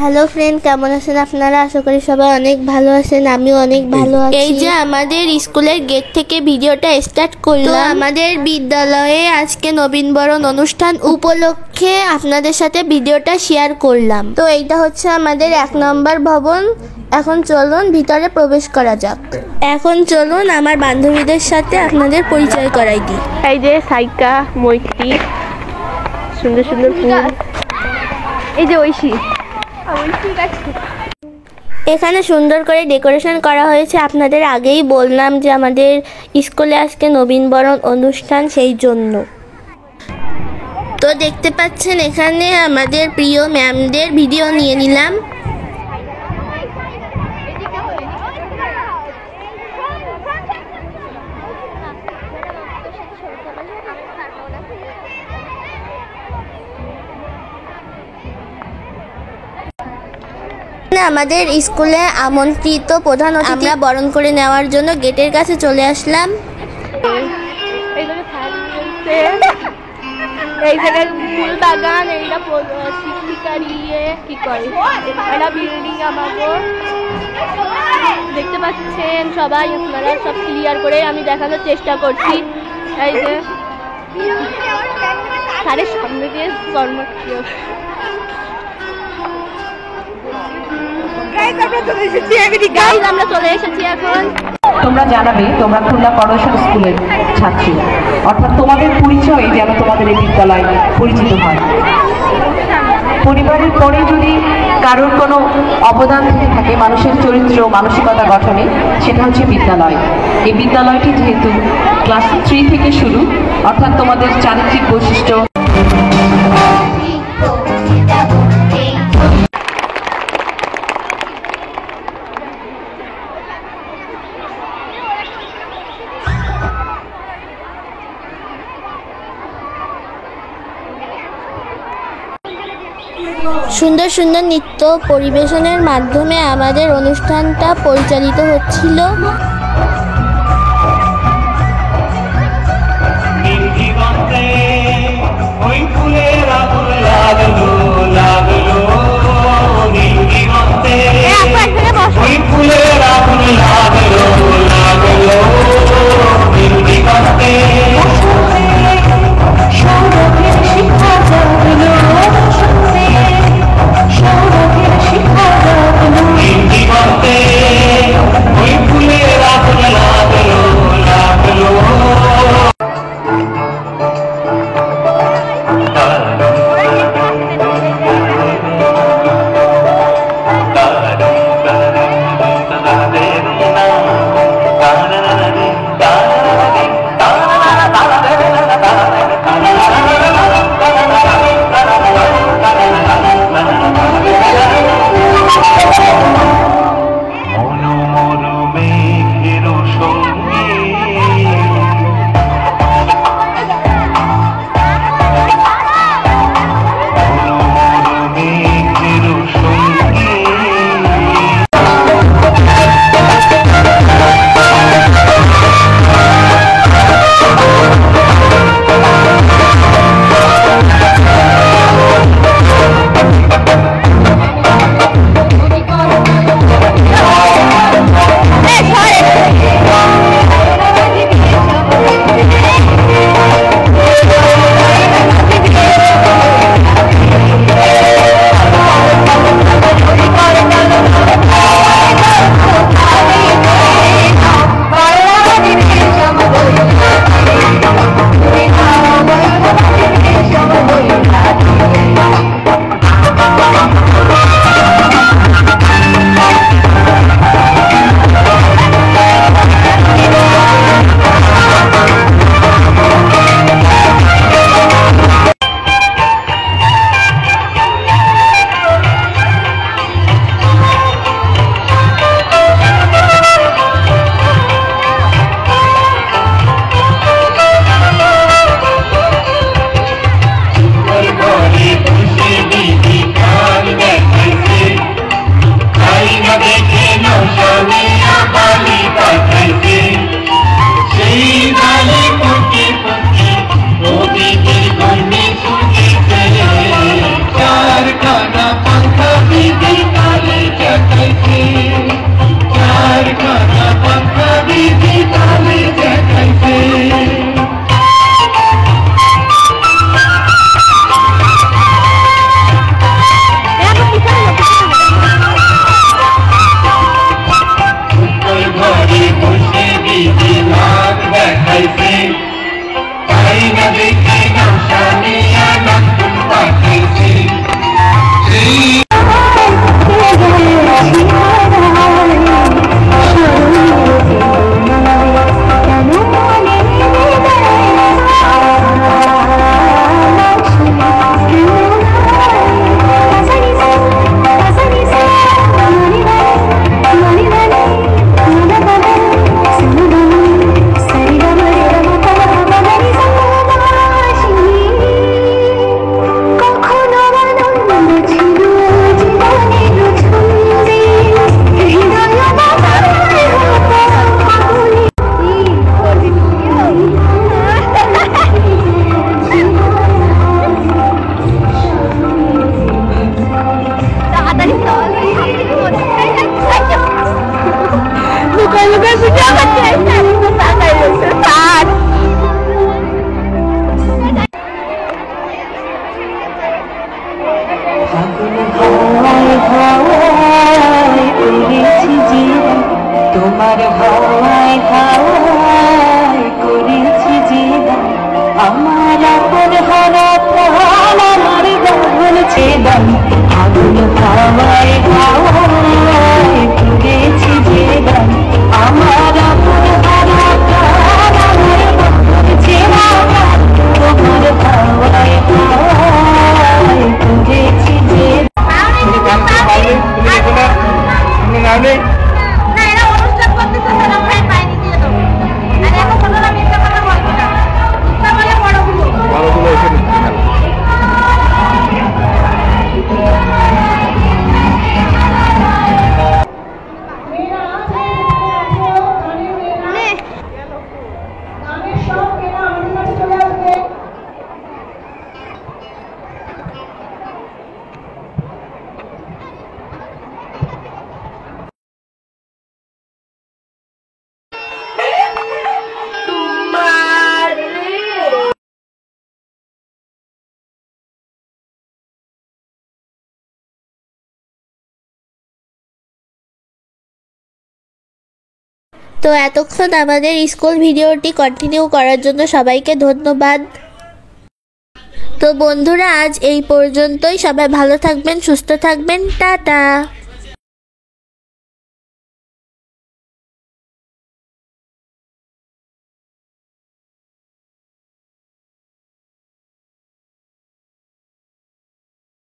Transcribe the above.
Hello friend, কেমন আছেন আপনারা? আশা করি সবাই অনেক ভালো আছেন, আমিও অনেক ভালো আছি। এই যে আমাদের স্কুলের গেট থেকে ভিডিওটা স্টার্ট করলাম। আমাদের বিদ্যালয়ে আজকে নবীনবরণ অনুষ্ঠান উপলক্ষে আপনাদের সাথে ভিডিওটা শেয়ার করলাম। তো এইটা হচ্ছে আমাদের 1 নম্বর ভবন। এখন চলুন ভিতরে প্রবেশ করা যাক। এখন চলুন আমার বান্ধবীদের সাথে আপনাদের পরিচয় করাই দিই। এই যে সাইকা, মৈত্রী, সুন্দর সুন্দর ফুল, এই যে ঐশী। এখানে সুন্দর করে ডেকোরেশন করা হয়েছে। আপনাদের আগেই বললাম যে আমাদের স্কুলে আজকে নবীনবরণ অনুষ্ঠান, সেই জন্য। তো দেখতে পাচ্ছেন এখানে আমাদের প্রিয় ম্যামদের ভিডিও নিয়ে নিলাম। আমাদের স্কুলে আমন্ত্রিত প্রধান অতিথি আমরা বরণ করে নেওয়ার জন্য গেটের কাছে চলে আসলাম। এই জায়গায় ফুল বাগান, এইটা শিক্ষিকারি কি করে, এটা বিল্ডিং আমাকে দেখতে পাচ্ছেন সবাই। আপনারা সব ক্লিয়ার করে আমি দেখানোর চেষ্টা করছি। এই যে স্যারের সামনে দিয়ে কর্মক্রিয় আমরা চলে এসেছি এখন। তোমরা জানাবে তোমরা খুলনা কর্পোরেশন স্কুলের ছাত্রী, অর্থাৎ তোমাদের পরিচয় যেন তোমাদের এই বিদ্যালয় পরিচিত হয়। পরিবারের পরে যদি কারোর কোনো অবদান থেকে থাকে মানুষের চরিত্র মানসিকতা গঠনে, সেটা হচ্ছে বিদ্যালয়। এই বিদ্যালয়টি যেহেতু ক্লাস 3 থেকে শুরু, অর্থাৎ তোমাদের চারিত্রিক বৈশিষ্ট্য সুন্দর সুন্দর নৃত্য পরিবেশনের মাধ্যমে আমাদের অনুষ্ঠানটা পরিচালিত হচ্ছিল। তোমার হাওয়ায় হাওয়ায় করেছি জীবন আমার আপন হারা প্রাণ আমার গহন ছেদন আগুন হাওয়ায় হাওয়ায় করেছি জীবন আমার আপন হারা প্রাণ আমার গহন ছেদন তোমার হাওয়ায় হাওয়ায় করেছি জীবন তো এতক্ষণ আমাদের স্কুল ভিডিওটি কন্টিনিউ করার জন্য সবাইকে ধন্যবাদ। তো বন্ধুরা, আজ এই পর্যন্তই। সবাই ভালো থাকবেন, সুস্থ থাকবেন, টাটা।